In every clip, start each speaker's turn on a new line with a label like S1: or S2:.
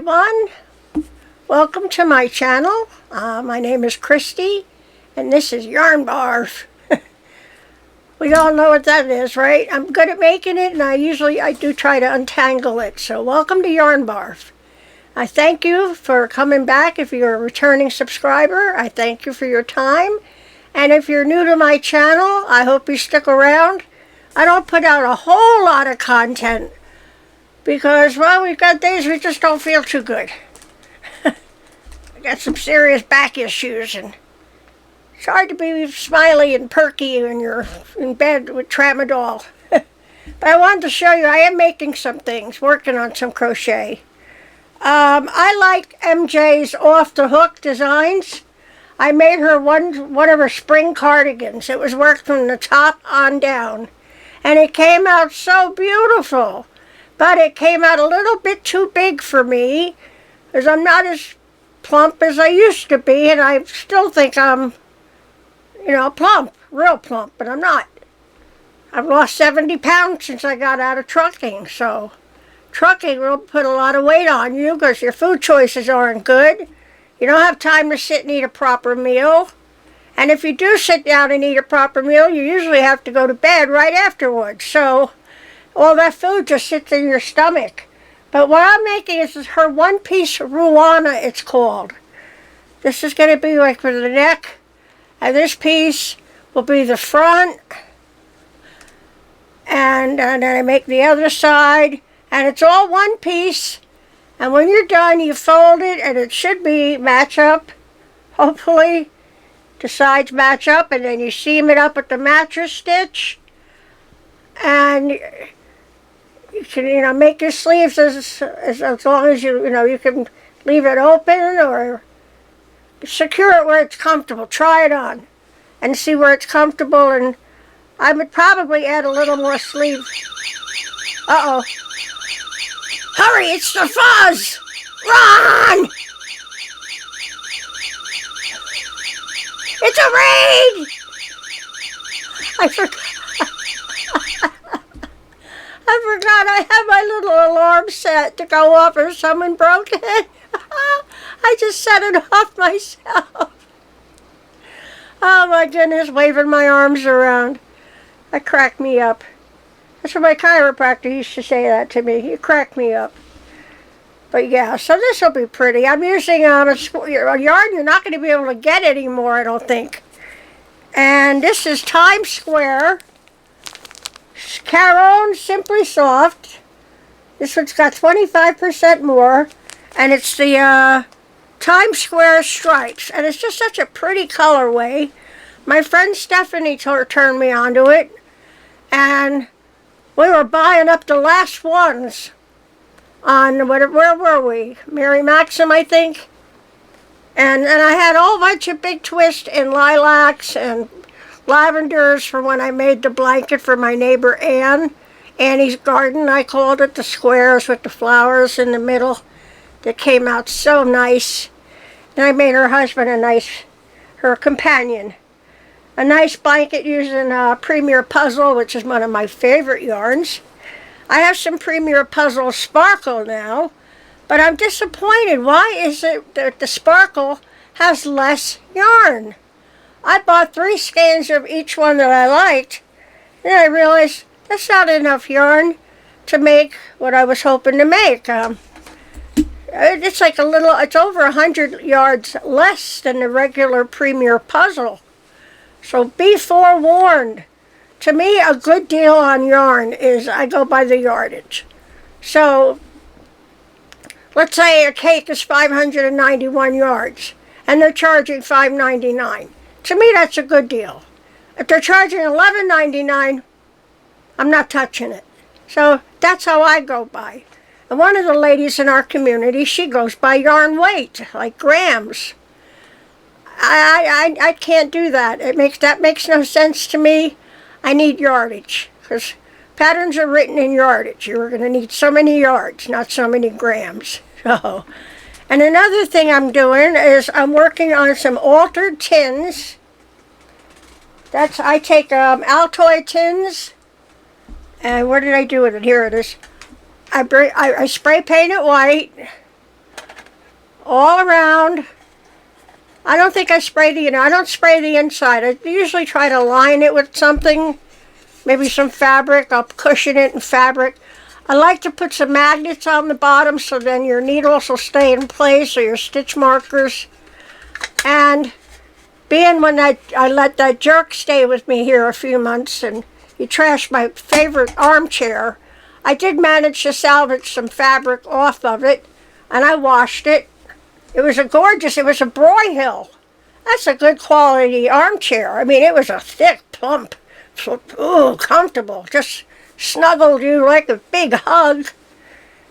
S1: everyone. Welcome to my channel. My name is Christy, and this is Yarn Barf. We all know what that is, right? I'm good at making it, and I do try to untangle it. So welcome to Yarn Barf. I thank you for coming back. If you're a returning subscriber, I thank you for your time. And if you're new to my channel, I hope you stick around. I don't put out a whole lot of content because, well, we've got days we just don't feel too good. I got some serious back issues, and it's hard to be smiley and perky when you're in bed with tramadol. But I wanted to show you, I am making some things, working on some crochet. I like MJ's Off the Hook designs. I made her one of her spring cardigans. It was worked from the top on down. And it came out so beautiful. But it came out a little bit too big for me, because I'm not as plump as I used to be, and I still think I'm, plump, real plump, but I'm not. I've lost 70 pounds since I got out of trucking, so trucking will put a lot of weight on you because your food choices aren't good. You don't have time to sit and eat a proper meal. And if you do sit down and eat a proper meal, you usually have to go to bed right afterwards. So all that food just sits in your stomach. But what I'm making is her one-piece Ruana, it's called. This is going to be like for the neck. And this piece will be the front. And then I make the other side. And it's all one piece. And when you're done, you fold it, and it should be match up. Hopefully, the sides match up, and then you seam it up with the mattress stitch. And you can, make your sleeves as long as you can leave it open or secure it where it's comfortable. Try it on and see where it's comfortable. And I would probably add a little more sleeve. Uh-oh. Hurry, it's the FUZZ! Run! It's a raid! I forgot I had my little alarm set to go off if someone broke it. I just set it off myself. Oh my goodness, waving my arms around. That cracked me up. That's what my chiropractor used to say that to me. He cracked me up. But yeah, so this will be pretty. I'm using a yarn you're not going to be able to get anymore, I don't think. And this is Times Square. Carol Simply Soft. This one's got 25% more. And it's the Times Square stripes. And it's just such a pretty colorway. My friend Stephanie turned me onto it. And we were buying up the last ones on, where were we? MaryMaxim, I think. And I had a whole bunch of big twists in lilacs and lavenders for when I made the blanket for my neighbor Anne. Annie's garden, I called it, the squares with the flowers in the middle. That came out so nice. And I made her husband her companion, a nice blanket using Premier Puzzle, which is one of my favorite yarns. I have some Premier Puzzle Sparkle now, but I'm disappointed. Why is it that the Sparkle has less yarn? I bought 3 skeins of each one that I liked, and I realized that's not enough yarn to make what I was hoping to make. It's like it's over 100 yards less than the regular Premier Puzzle. So be forewarned. To me, a good deal on yarn is I go by the yardage. So let's say a cake is 591 yards, and they're charging $5.99. To me, that's a good deal. If they're charging $11.99, I'm not touching it. So that's how I go by. And one of the ladies in our community, she goes by yarn weight, like grams. I can't do that. That makes no sense to me. I need yardage, because patterns are written in yardage. You're going to need so many yards, not so many grams. So, and another thing I'm doing is I'm working on some altered tins. I take Altoid tins, and what did I do with it? Here it is. I spray paint it white, all around. I don't think I spray I don't spray the inside. I usually try to line it with something, maybe some fabric. I'll cushion it in fabric. I like to put some magnets on the bottom so then your needles will stay in place, or your stitch markers. And being when I let that jerk stay with me here a few months and he trashed my favorite armchair, I did manage to salvage some fabric off of it, and I washed it. It was it was a Broyhill. That's a good quality armchair. I mean, it was a thick, plump, comfortable. Just snuggled you like a big hug.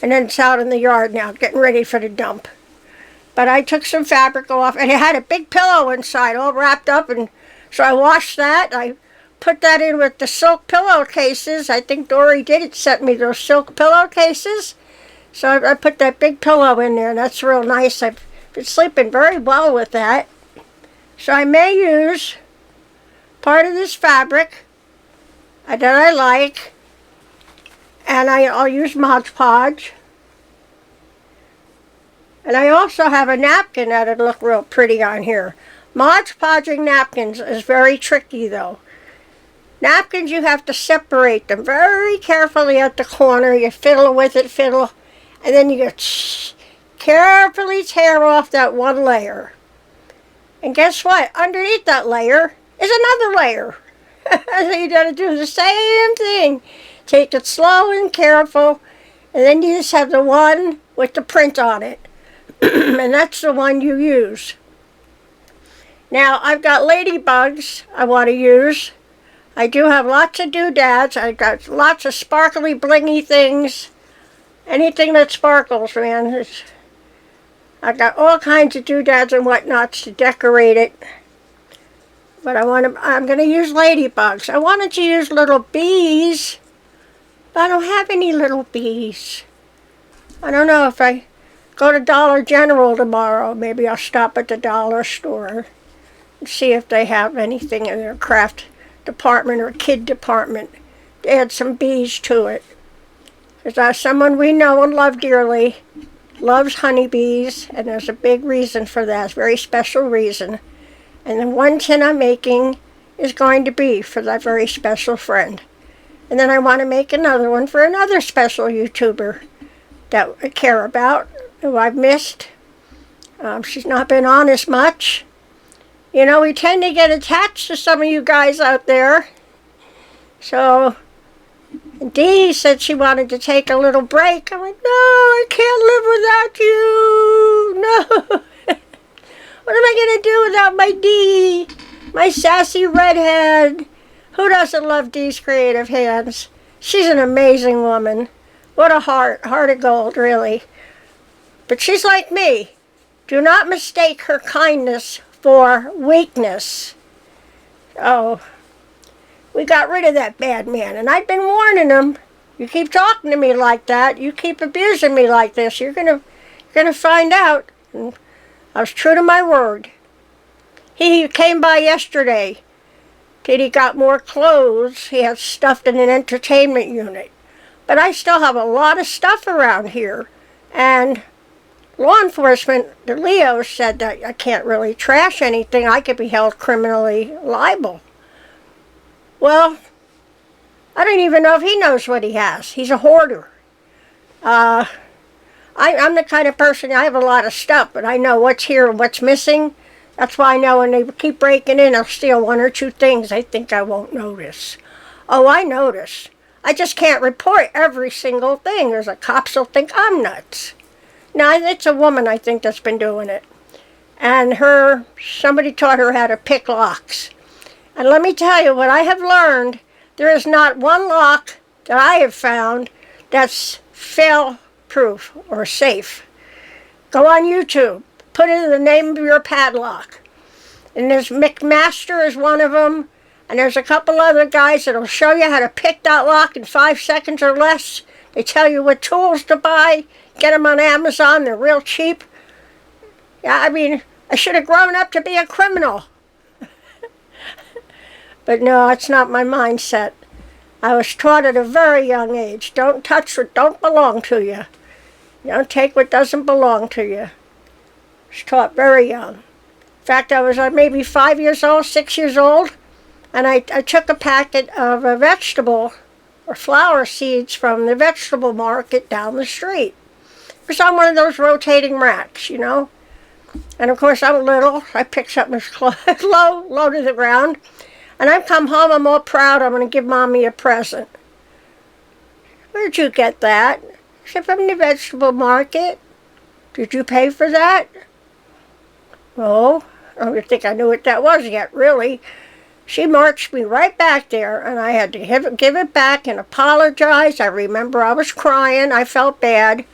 S1: And then it's out in the yard now, getting ready for the dump. But I took some fabric off, and it had a big pillow inside, all wrapped up, and so I washed that. I put that in with the silk pillowcases. I think Dory did it, sent me those silk pillowcases. So I put that big pillow in there, and that's real nice. I've been sleeping very well with that. So I may use part of this fabric that I like, and I'll use Mod Podge. And I also have a napkin that'd look real pretty on here. Mod Podging napkins is very tricky though. Napkins, you have to separate them very carefully at the corner. You fiddle with it, and then you carefully tear off that one layer. And guess what? Underneath that layer is another layer. So you gotta do the same thing. Take it slow and careful, and then you just have the one with the print on it. And that's the one you use. Now, I've got ladybugs I want to use. I do have lots of doodads. I've got lots of sparkly, blingy things. Anything that sparkles, man. I've got all kinds of doodads and whatnots to decorate it. But I'm going to use ladybugs. I wanted to use little bees, but I don't have any little bees. I don't know if I go to Dollar General tomorrow. Maybe I'll stop at the dollar store and see if they have anything in their craft department or kid department to add some bees to it. Because someone we know and love dearly loves honeybees, and there's a big reason for that, a very special reason. And the one tin I'm making is going to be for that very special friend. And then I want to make another one for another special YouTuber that I care about, who I've missed. She's not been on as much. You know, we tend to get attached to some of you guys out there. So, Dee said she wanted to take a little break. I'm like, no, I can't live without you. No. What am I going to do without my Dee? My sassy redhead. Who doesn't love Dee's creative hands? She's an amazing woman. What a heart of gold, really. But she's like me. Do not mistake her kindness for weakness. Oh, we got rid of that bad man, and I've been warning him. You keep talking to me like that, you keep abusing me like this, you're gonna find out. And I was true to my word. He came by yesterday. He got more clothes. He had stuffed in an entertainment unit. But I still have a lot of stuff around here. And law enforcement, the Leo, said that I can't really trash anything. I could be held criminally liable. Well, I don't even know if he knows what he has. He's a hoarder. I'm the kind of person, I have a lot of stuff, but I know what's here and what's missing. That's why I know when they keep breaking in, I'll steal one or two things I think I won't notice. Oh, I notice. I just can't report every single thing. There's a cops will think I'm nuts. No, it's a woman, I think, that's been doing it. And somebody taught her how to pick locks. And let me tell you, what I have learned, there is not one lock that I have found that's fail-proof or safe. Go on YouTube. Put in the name of your padlock. And there's McMaster is one of them. And there's a couple other guys that'll show you how to pick that lock in 5 seconds or less. They tell you what tools to buy. Get them on Amazon. They're real cheap. Yeah, I mean, I should have grown up to be a criminal. But no, it's not my mindset. I was taught at a very young age, don't touch what don't belong to you. Don't take what doesn't belong to you. was taught very young. In fact, I was maybe 5 years old, 6 years old, and I took a packet of a vegetable or flower seeds from the vegetable market down the street. It was on one of those rotating racks, you know. And of course, I'm little. I picked something low to the ground. And I come home, I'm all proud. I'm going to give Mommy a present. Where'd you get that? I said, from the vegetable market. Did you pay for that? No, I don't think I knew what that was yet, really. She marched me right back there, and I had to give it back and apologize. I remember I was crying. I felt bad.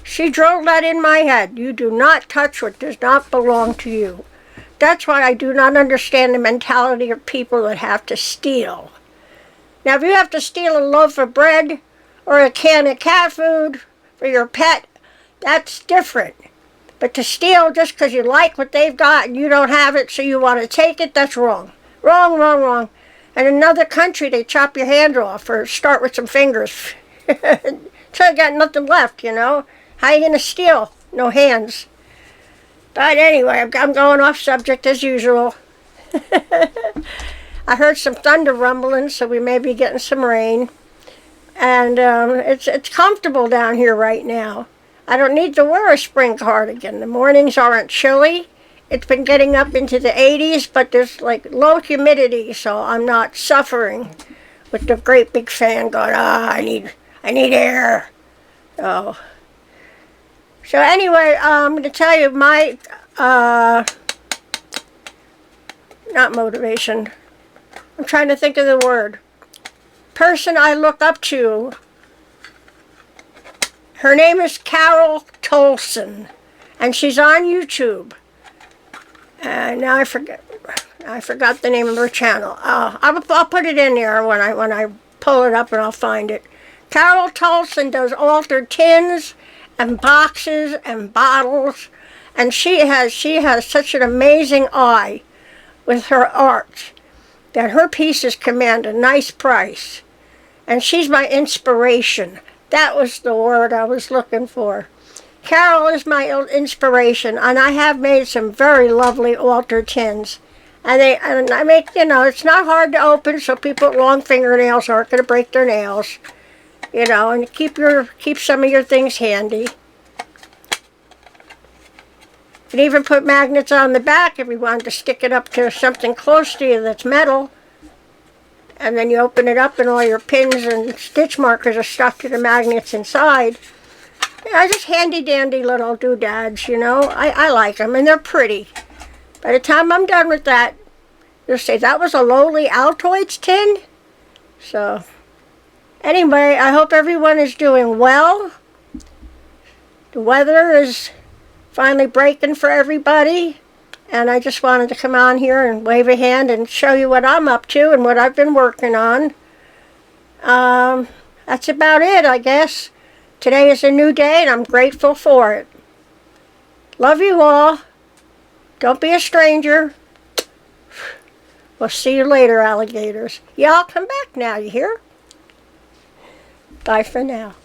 S1: She drilled that in my head. You do not touch what does not belong to you. That's why I do not understand the mentality of people that have to steal. Now, if you have to steal a loaf of bread or a can of cat food for your pet, that's different. But to steal just because you like what they've got and you don't have it so you want to take it, that's wrong. Wrong, wrong, wrong. And in another country, they chop your hand off or start with some fingers. So you got nothing left, you know. How are you going to steal? No hands. But anyway, I'm going off subject as usual. I heard some thunder rumbling, so we may be getting some rain. And it's comfortable down here right now. I don't need to wear a spring cardigan. The mornings aren't chilly. It's been getting up into the 80s, but there's like low humidity, so I'm not suffering with the great big fan going, I need air. Oh. So anyway, I'm going to tell you my, not motivation, I'm trying to think of the word. Person I look up to, her name is Carol Toulson, and she's on YouTube. Now I forgot the name of her channel. I'll put it in there when I pull it up, and I'll find it. Carol Toulson does altered tins and boxes and bottles, and she has such an amazing eye with her art that her pieces command a nice price. And she's my inspiration. That was the word I was looking for. Carol is my inspiration, and I have made some very lovely altar tins. And I make, you know, it's not hard to open, so people with long fingernails aren't going to break their nails. You know, and keep some of your things handy. You can even put magnets on the back if you wanted to stick it up to something close to you that's metal. And then you open it up and all your pins and stitch markers are stuck to the magnets inside. Yeah, just handy dandy little doodads, you know. I like them, and they're pretty. By the time I'm done with that, you'll say, that was a lowly Altoids tin? So, anyway, I hope everyone is doing well. The weather is finally breaking for everybody. And I just wanted to come on here and wave a hand and show you what I'm up to and what I've been working on. That's about it, I guess. Today is a new day, and I'm grateful for it. Love you all. Don't be a stranger. We'll see you later, alligators. Y'all come back now, you hear? Bye for now.